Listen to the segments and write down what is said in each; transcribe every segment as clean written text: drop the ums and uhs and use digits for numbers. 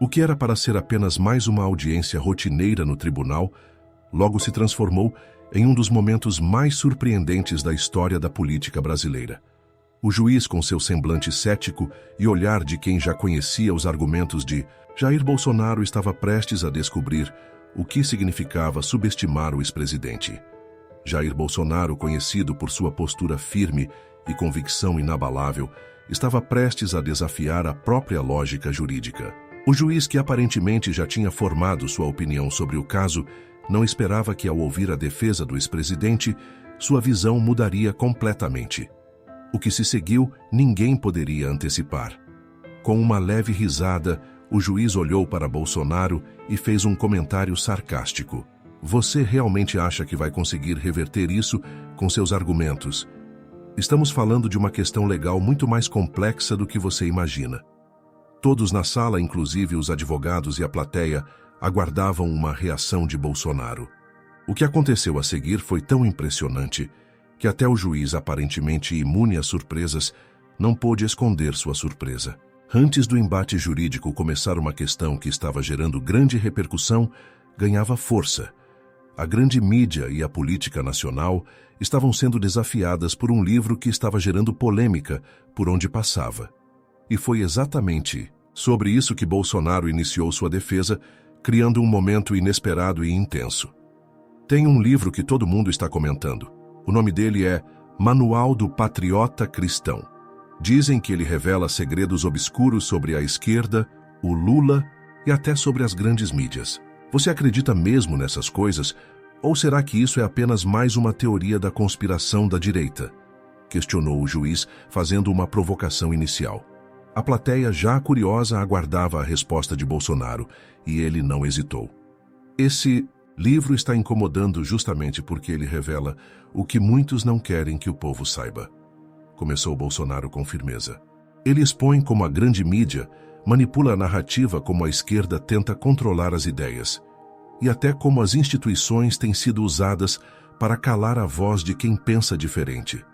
O que era para ser apenas mais uma audiência rotineira no tribunal, logo se transformou em um dos momentos mais surpreendentes da história da política brasileira. O juiz, com seu semblante cético e olhar de quem já conhecia os argumentos de Jair Bolsonaro, estava prestes a descobrir o que significava subestimar o ex-presidente. Jair Bolsonaro, conhecido por sua postura firme e convicção inabalável, estava prestes a desafiar a própria lógica jurídica. O juiz, que aparentemente já tinha formado sua opinião sobre o caso, não esperava que, ao ouvir a defesa do ex-presidente, sua visão mudaria completamente. O que se seguiu, ninguém poderia antecipar. Com uma leve risada, o juiz olhou para Bolsonaro e fez um comentário sarcástico. Você realmente acha que vai conseguir reverter isso com seus argumentos? Estamos falando de uma questão legal muito mais complexa do que você imagina. Todos na sala, inclusive os advogados e a plateia, aguardavam uma reação de Bolsonaro. O que aconteceu a seguir foi tão impressionante que até o juiz, aparentemente imune a surpresas, não pôde esconder sua surpresa. Antes do embate jurídico começar, uma questão que estava gerando grande repercussão ganhava força. A grande mídia e a política nacional estavam sendo desafiadas por um livro que estava gerando polêmica por onde passava. E foi exatamente sobre isso que Bolsonaro iniciou sua defesa, criando um momento inesperado e intenso. Tem um livro que todo mundo está comentando. O nome dele é Manual do Patriota Cristão. Dizem que ele revela segredos obscuros sobre a esquerda, o Lula e até sobre as grandes mídias. Você acredita mesmo nessas coisas? Ou será que isso é apenas mais uma teoria da conspiração da direita? Questionou o juiz, fazendo uma provocação inicial. A plateia, já curiosa, aguardava a resposta de Bolsonaro, e ele não hesitou. Esse livro está incomodando justamente porque ele revela o que muitos não querem que o povo saiba. Começou Bolsonaro com firmeza. Ele expõe como a grande mídia manipula a narrativa, como a esquerda tenta controlar as ideias, e até como as instituições têm sido usadas para calar a voz de quem pensa diferente.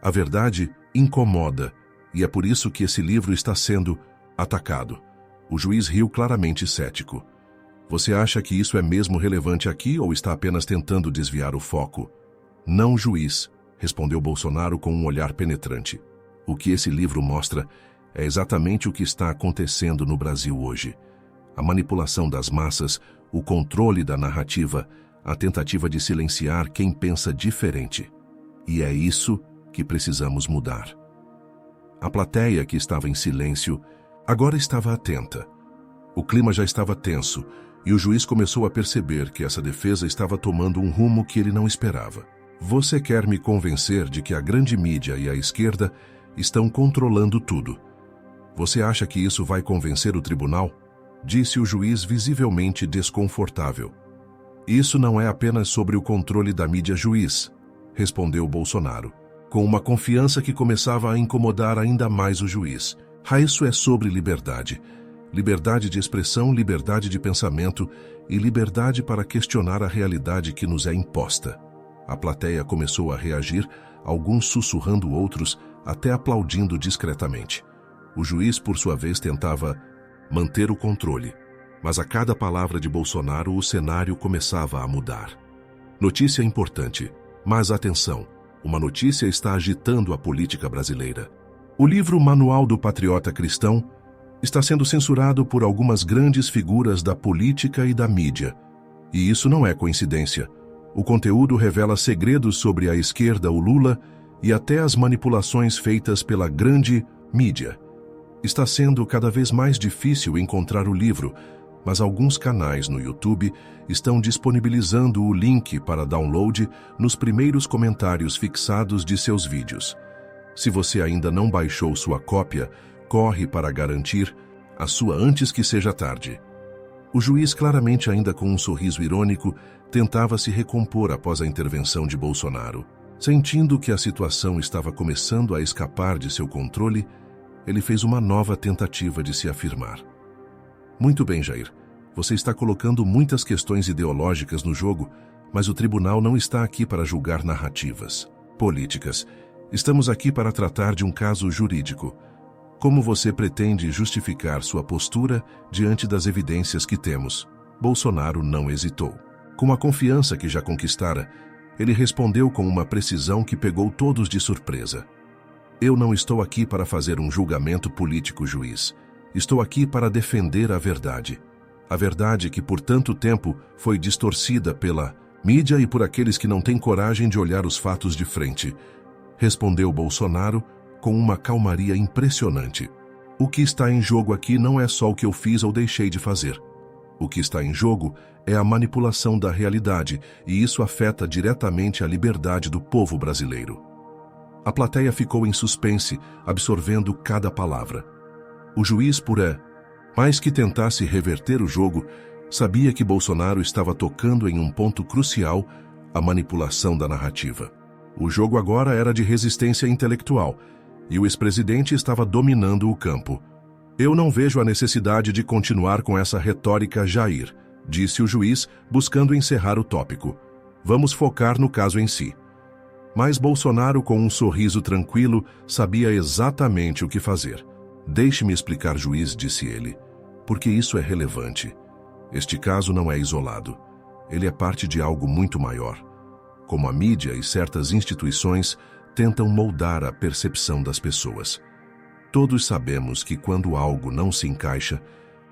A verdade incomoda, e é por isso que esse livro está sendo atacado. O juiz riu, claramente cético. Você acha que isso é mesmo relevante aqui ou está apenas tentando desviar o foco? Não, juiz, respondeu Bolsonaro com um olhar penetrante. O que esse livro mostra é exatamente o que está acontecendo no Brasil hoje. A manipulação das massas, o controle da narrativa, a tentativa de silenciar quem pensa diferente. E é isso que precisamos mudar. A plateia, que estava em silêncio, agora estava atenta. O clima já estava tenso, e o juiz começou a perceber que essa defesa estava tomando um rumo que ele não esperava. Você quer me convencer de que a grande mídia e a esquerda estão controlando tudo. Você acha que isso vai convencer o tribunal? Disse o juiz, visivelmente desconfortável. Isso não é apenas sobre o controle da mídia, juiz, respondeu Bolsonaro, com uma confiança que começava a incomodar ainda mais o juiz. Isso é sobre liberdade. Liberdade de expressão, liberdade de pensamento e liberdade para questionar a realidade que nos é imposta. A plateia começou a reagir, alguns sussurrando, outros até aplaudindo discretamente. O juiz, por sua vez, tentava manter o controle, mas a cada palavra de Bolsonaro o cenário começava a mudar. Notícia importante, mas atenção, uma notícia está agitando a política brasileira. O livro Manual do Patriota Cristão está sendo censurado por algumas grandes figuras da política e da mídia. E isso não é coincidência. O conteúdo revela segredos sobre a esquerda, o Lula e até as manipulações feitas pela grande mídia. Está sendo cada vez mais difícil encontrar o livro, mas alguns canais no YouTube estão disponibilizando o link para download nos primeiros comentários fixados de seus vídeos. Se você ainda não baixou sua cópia, corre para garantir a sua antes que seja tarde. O juiz, claramente ainda com um sorriso irônico, tentava se recompor após a intervenção de Bolsonaro. Sentindo que a situação estava começando a escapar de seu controle, ele fez uma nova tentativa de se afirmar. Muito bem, Jair. Você está colocando muitas questões ideológicas no jogo, mas o tribunal não está aqui para julgar narrativas políticas. Estamos aqui para tratar de um caso jurídico. Como você pretende justificar sua postura diante das evidências que temos? Bolsonaro não hesitou. Com a confiança que já conquistara, ele respondeu com uma precisão que pegou todos de surpresa. Eu não estou aqui para fazer um julgamento político, juiz. Estou aqui para defender a verdade. A verdade que por tanto tempo foi distorcida pela mídia e por aqueles que não têm coragem de olhar os fatos de frente. Respondeu Bolsonaro com uma calmaria impressionante. O que está em jogo aqui não é só o que eu fiz ou deixei de fazer. O que está em jogo é a manipulação da realidade, e isso afeta diretamente a liberdade do povo brasileiro. A plateia ficou em suspense, absorvendo cada palavra. O juiz, mais que tentasse reverter o jogo, sabia que Bolsonaro estava tocando em um ponto crucial, a manipulação da narrativa. O jogo agora era de resistência intelectual, e o ex-presidente estava dominando o campo. Eu não vejo a necessidade de continuar com essa retórica, Jair, disse o juiz, buscando encerrar o tópico. Vamos focar no caso em si. Mas Bolsonaro, com um sorriso tranquilo, sabia exatamente o que fazer. Deixe-me explicar, juiz, disse ele, porque isso é relevante. Este caso não é isolado. Ele é parte de algo muito maior. Como a mídia e certas instituições tentam moldar a percepção das pessoas. Todos sabemos que quando algo não se encaixa,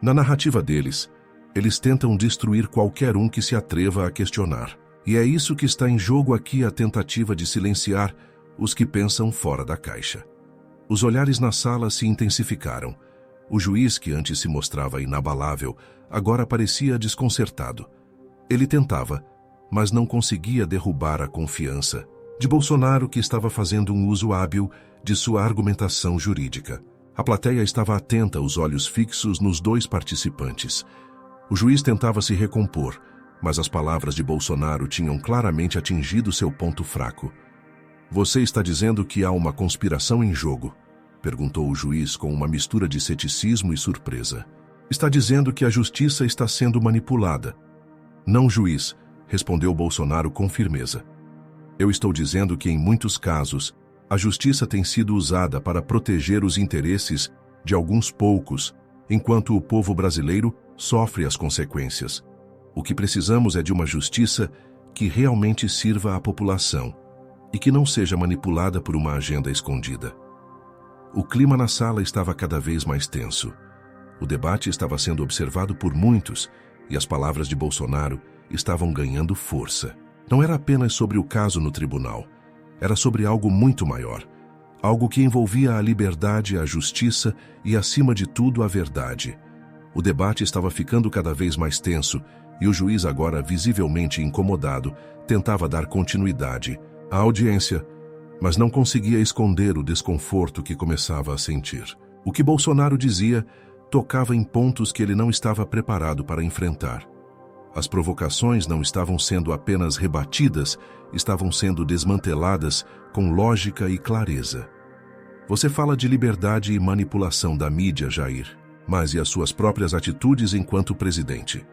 na narrativa deles, eles tentam destruir qualquer um que se atreva a questionar. E é isso que está em jogo aqui, a tentativa de silenciar os que pensam fora da caixa. Os olhares na sala se intensificaram. O juiz, que antes se mostrava inabalável, agora parecia desconcertado. Ele tentava, mas não conseguia derrubar a confiança de Bolsonaro, que estava fazendo um uso hábil de sua argumentação jurídica. A plateia estava atenta, os olhos fixos nos dois participantes. O juiz tentava se recompor, mas as palavras de Bolsonaro tinham claramente atingido seu ponto fraco. Você está dizendo que há uma conspiração em jogo? Perguntou o juiz com uma mistura de ceticismo e surpresa. Está dizendo que a justiça está sendo manipulada? Não, juiz, respondeu Bolsonaro com firmeza. Eu estou dizendo que, em muitos casos, a justiça tem sido usada para proteger os interesses de alguns poucos, enquanto o povo brasileiro sofre as consequências. O que precisamos é de uma justiça que realmente sirva à população e que não seja manipulada por uma agenda escondida. O clima na sala estava cada vez mais tenso. O debate estava sendo observado por muitos e as palavras de Bolsonaro estavam ganhando força. Não era apenas sobre o caso no tribunal. Era sobre algo muito maior. Algo que envolvia a liberdade, a justiça e, acima de tudo, a verdade. O debate estava ficando cada vez mais tenso e o juiz, agora visivelmente incomodado, tentava dar continuidade à audiência, mas não conseguia esconder o desconforto que começava a sentir. O que Bolsonaro dizia tocava em pontos que ele não estava preparado para enfrentar. As provocações não estavam sendo apenas rebatidas, estavam sendo desmanteladas com lógica e clareza. Você fala de liberdade e manipulação da mídia, Jair, mas e as suas próprias atitudes enquanto presidente?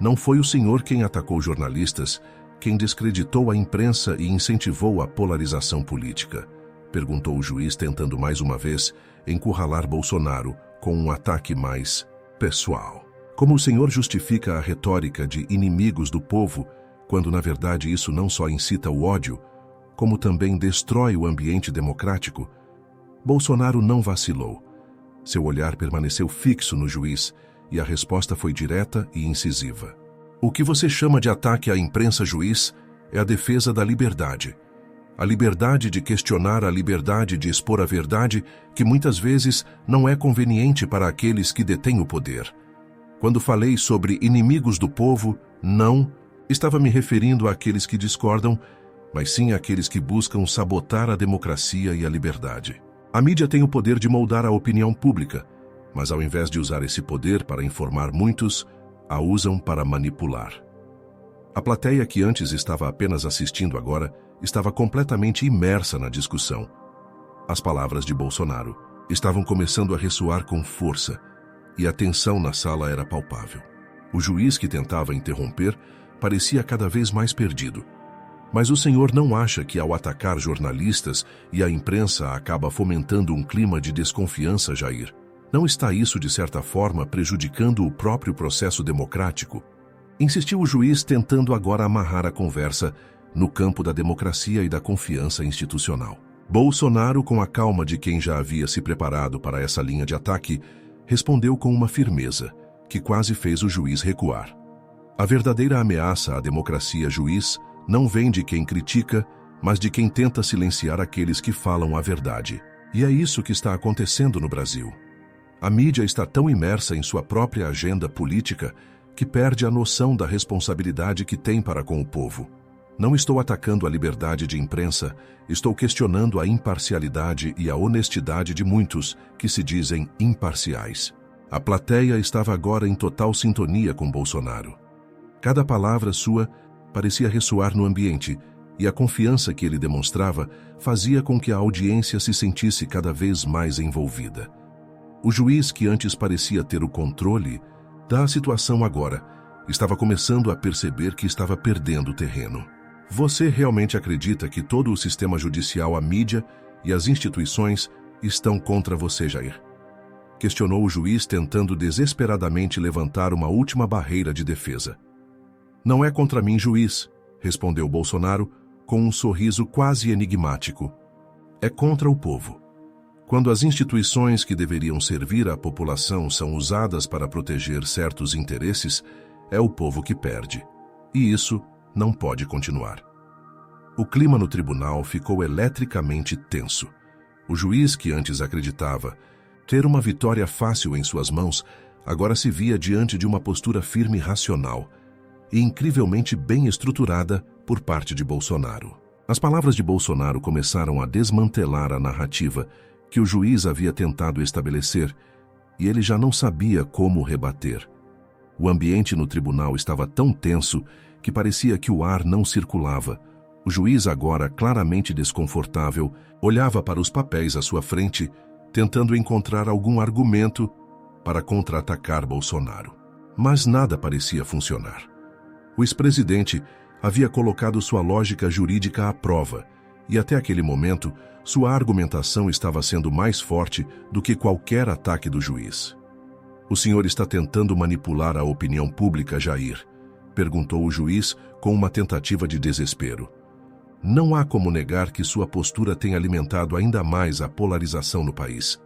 Não foi o senhor quem atacou jornalistas, quem descreditou a imprensa e incentivou a polarização política? Perguntou o juiz, tentando mais uma vez encurralar Bolsonaro com um ataque mais pessoal. Como o senhor justifica a retórica de inimigos do povo, quando na verdade isso não só incita o ódio, como também destrói o ambiente democrático? Bolsonaro não vacilou. Seu olhar permaneceu fixo no juiz e a resposta foi direta e incisiva. O que você chama de ataque à imprensa, juiz, é a defesa da liberdade. A liberdade de questionar, a liberdade de expor a verdade, que muitas vezes não é conveniente para aqueles que detêm o poder. Quando falei sobre inimigos do povo, não estava me referindo àqueles que discordam, mas sim àqueles que buscam sabotar a democracia e a liberdade. A mídia tem o poder de moldar a opinião pública, mas ao invés de usar esse poder para informar muitos, a usam para manipular. A plateia, que antes estava apenas assistindo agora, estava completamente imersa na discussão. As palavras de Bolsonaro estavam começando a ressoar com força, e a tensão na sala era palpável. O juiz, que tentava interromper, parecia cada vez mais perdido. Mas o senhor não acha que ao atacar jornalistas e a imprensa acaba fomentando um clima de desconfiança, Jair? Não está isso, de certa forma, prejudicando o próprio processo democrático? Insistiu o juiz, tentando agora amarrar a conversa no campo da democracia e da confiança institucional. Bolsonaro, com a calma de quem já havia se preparado para essa linha de ataque, respondeu com uma firmeza que quase fez o juiz recuar. A verdadeira ameaça à democracia, juiz, não vem de quem critica, mas de quem tenta silenciar aqueles que falam a verdade. E é isso que está acontecendo no Brasil. A mídia está tão imersa em sua própria agenda política que perde a noção da responsabilidade que tem para com o povo. Não estou atacando a liberdade de imprensa, estou questionando a imparcialidade e a honestidade de muitos que se dizem imparciais. A plateia estava agora em total sintonia com Bolsonaro. Cada palavra sua parecia ressoar no ambiente, e a confiança que ele demonstrava fazia com que a audiência se sentisse cada vez mais envolvida. O juiz, que antes parecia ter o controle da situação agora, estava começando a perceber que estava perdendo terreno. Você realmente acredita que todo o sistema judicial, a mídia e as instituições estão contra você, Jair? Questionou o juiz, tentando desesperadamente levantar uma última barreira de defesa. Não é contra mim, juiz, respondeu Bolsonaro com um sorriso quase enigmático. É contra o povo. Quando as instituições que deveriam servir à população são usadas para proteger certos interesses, é o povo que perde. E isso não pode continuar. O clima no tribunal ficou eletricamente tenso. O juiz, que antes acreditava ter uma vitória fácil em suas mãos, agora se via diante de uma postura firme e racional, e incrivelmente bem estruturada por parte de Bolsonaro. As palavras de Bolsonaro começaram a desmantelar a narrativa que o juiz havia tentado estabelecer, e ele já não sabia como rebater. O ambiente no tribunal estava tão tenso que parecia que o ar não circulava. O juiz, agora claramente desconfortável, olhava para os papéis à sua frente, tentando encontrar algum argumento para contra-atacar Bolsonaro. Mas nada parecia funcionar. O ex-presidente havia colocado sua lógica jurídica à prova, e até aquele momento, sua argumentação estava sendo mais forte do que qualquer ataque do juiz. O senhor está tentando manipular a opinião pública, Jair? Perguntou o juiz com uma tentativa de desespero. Não há como negar que sua postura tem alimentado ainda mais a polarização no país.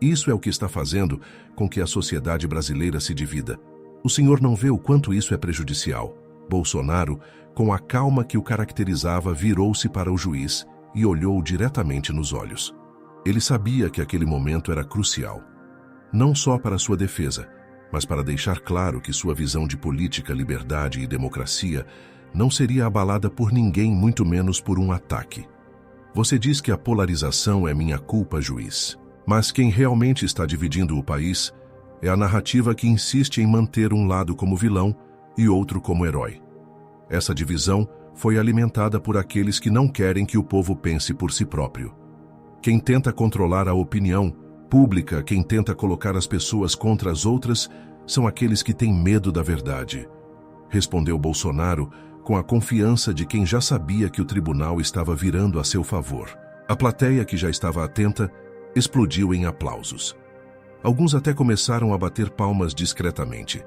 Isso é o que está fazendo com que a sociedade brasileira se divida. O senhor não vê o quanto isso é prejudicial? Bolsonaro, com a calma que o caracterizava, virou-se para o juiz e olhou diretamente nos olhos. Ele sabia que aquele momento era crucial, não só para sua defesa, mas para deixar claro que sua visão de política, liberdade e democracia não seria abalada por ninguém, muito menos por um ataque. Você diz que a polarização é minha culpa, juiz. Mas quem realmente está dividindo o país é a narrativa que insiste em manter um lado como vilão e outro como herói. Essa divisão foi alimentada por aqueles que não querem que o povo pense por si próprio. Quem tenta controlar a opinião pública, quem tenta colocar as pessoas contra as outras, são aqueles que têm medo da verdade. Respondeu Bolsonaro com a confiança de quem já sabia que o tribunal estava virando a seu favor. A plateia, que já estava atenta, explodiu em aplausos. Alguns até começaram a bater palmas discretamente.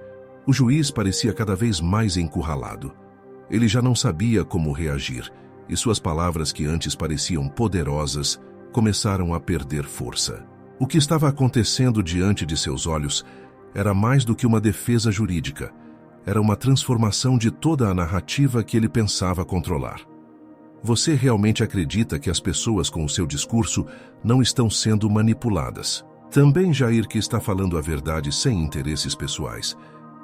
O juiz parecia cada vez mais encurralado. Ele já não sabia como reagir, e suas palavras, que antes pareciam poderosas, começaram a perder força. O que estava acontecendo diante de seus olhos era mais do que uma defesa jurídica. Era uma transformação de toda a narrativa que ele pensava controlar. Você realmente acredita que as pessoas com o seu discurso não estão sendo manipuladas? Também Jair, que está falando a verdade sem interesses pessoais?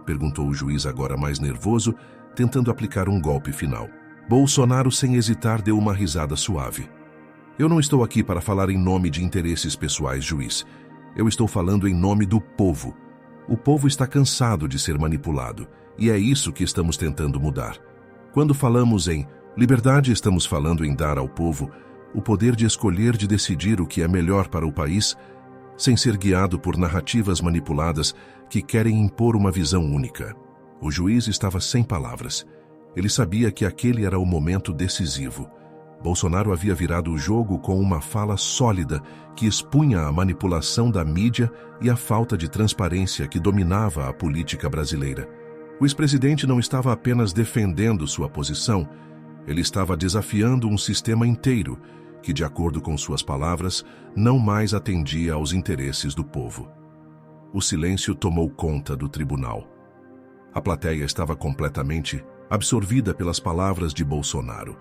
Perguntou o juiz, agora mais nervoso, tentando aplicar um golpe final. Bolsonaro, sem hesitar, deu uma risada suave. Eu não estou aqui para falar em nome de interesses pessoais, juiz. Eu estou falando em nome do povo. O povo está cansado de ser manipulado, e é isso que estamos tentando mudar. Quando falamos em liberdade, estamos falando em dar ao povo o poder de escolher, de decidir o que é melhor para o país, sem ser guiado por narrativas manipuladas que querem impor uma visão única. O juiz estava sem palavras. Ele sabia que aquele era o momento decisivo. Bolsonaro havia virado o jogo com uma fala sólida que expunha a manipulação da mídia e a falta de transparência que dominava a política brasileira. O ex-presidente não estava apenas defendendo sua posição, ele estava desafiando um sistema inteiro que, de acordo com suas palavras, não mais atendia aos interesses do povo. O silêncio tomou conta do tribunal. A plateia estava completamente absorvida pelas palavras de Bolsonaro.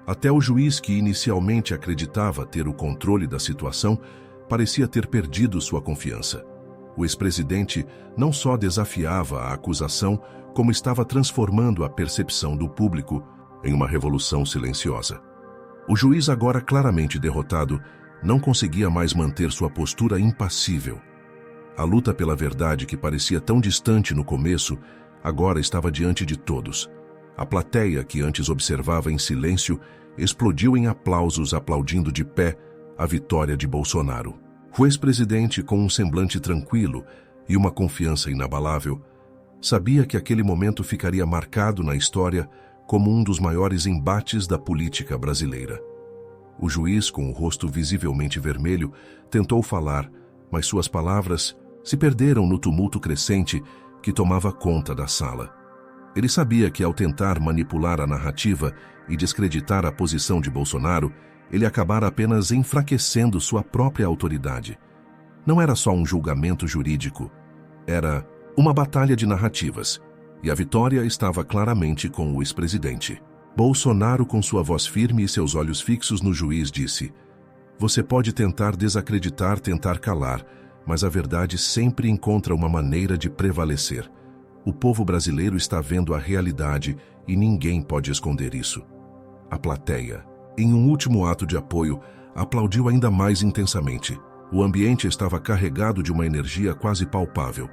Até o juiz, que inicialmente acreditava ter o controle da situação, parecia ter perdido sua confiança. O ex-presidente não só desafiava a acusação, como estava transformando a percepção do público em uma revolução silenciosa. O juiz, agora claramente derrotado, não conseguia mais manter sua postura impassível. A luta pela verdade, que parecia tão distante no começo, agora estava diante de todos. A plateia, que antes observava em silêncio, explodiu em aplausos, aplaudindo de pé a vitória de Bolsonaro. O ex-presidente, com um semblante tranquilo e uma confiança inabalável, sabia que aquele momento ficaria marcado na história como um dos maiores embates da política brasileira. O juiz, com o rosto visivelmente vermelho, tentou falar, mas suas palavras se perderam no tumulto crescente que tomava conta da sala. Ele sabia que, ao tentar manipular a narrativa e descreditar a posição de Bolsonaro, ele acabara apenas enfraquecendo sua própria autoridade. Não era só um julgamento jurídico, era uma batalha de narrativas, e a vitória estava claramente com o ex-presidente. Bolsonaro, com sua voz firme e seus olhos fixos no juiz, disse: "Você pode tentar desacreditar, tentar calar, mas a verdade sempre encontra uma maneira de prevalecer. O povo brasileiro está vendo a realidade e ninguém pode esconder isso." A plateia, em um último ato de apoio, aplaudiu ainda mais intensamente. O ambiente estava carregado de uma energia quase palpável,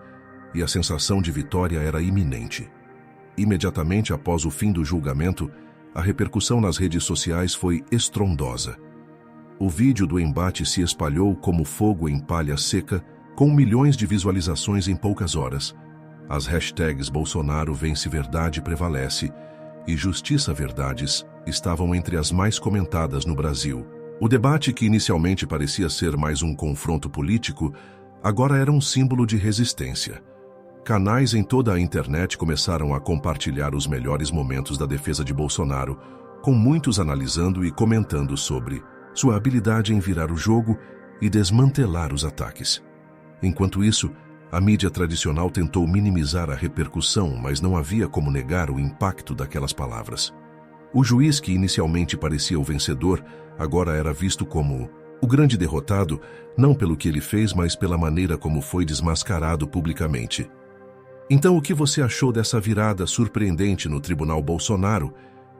e a sensação de vitória era iminente. Imediatamente após o fim do julgamento, a repercussão nas redes sociais foi estrondosa. O vídeo do embate se espalhou como fogo em palha seca, com milhões de visualizações em poucas horas. As hashtags Bolsonaro vence verdade prevalece e Justiça Verdades estavam entre as mais comentadas no Brasil. O debate, que inicialmente parecia ser mais um confronto político, agora era um símbolo de resistência. Canais em toda a internet começaram a compartilhar os melhores momentos da defesa de Bolsonaro, com muitos analisando e comentando sobre sua habilidade em virar o jogo e desmantelar os ataques. Enquanto isso, a mídia tradicional tentou minimizar a repercussão, mas não havia como negar o impacto daquelas palavras. O juiz, que inicialmente parecia o vencedor, agora era visto como o grande derrotado, não pelo que ele fez, mas pela maneira como foi desmascarado publicamente. Então, o que você achou dessa virada surpreendente no Tribunal? Bolsonaro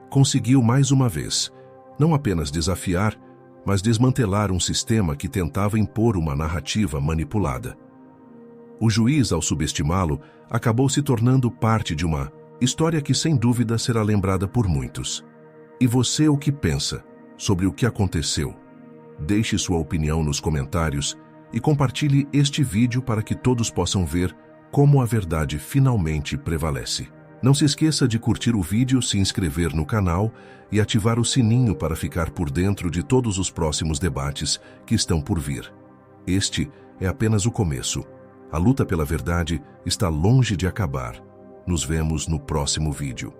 conseguiu mais uma vez não apenas desafiar, mas desmantelar um sistema que tentava impor uma narrativa manipulada. O juiz, ao subestimá-lo, acabou se tornando parte de uma história que, sem dúvida, será lembrada por muitos. E você, o que pensa sobre o que aconteceu? Deixe sua opinião nos comentários e compartilhe este vídeo para que todos possam ver como a verdade finalmente prevalece. Não se esqueça de curtir o vídeo, se inscrever no canal e ativar o sininho para ficar por dentro de todos os próximos debates que estão por vir. Este é apenas o começo. A luta pela verdade está longe de acabar. Nos vemos no próximo vídeo.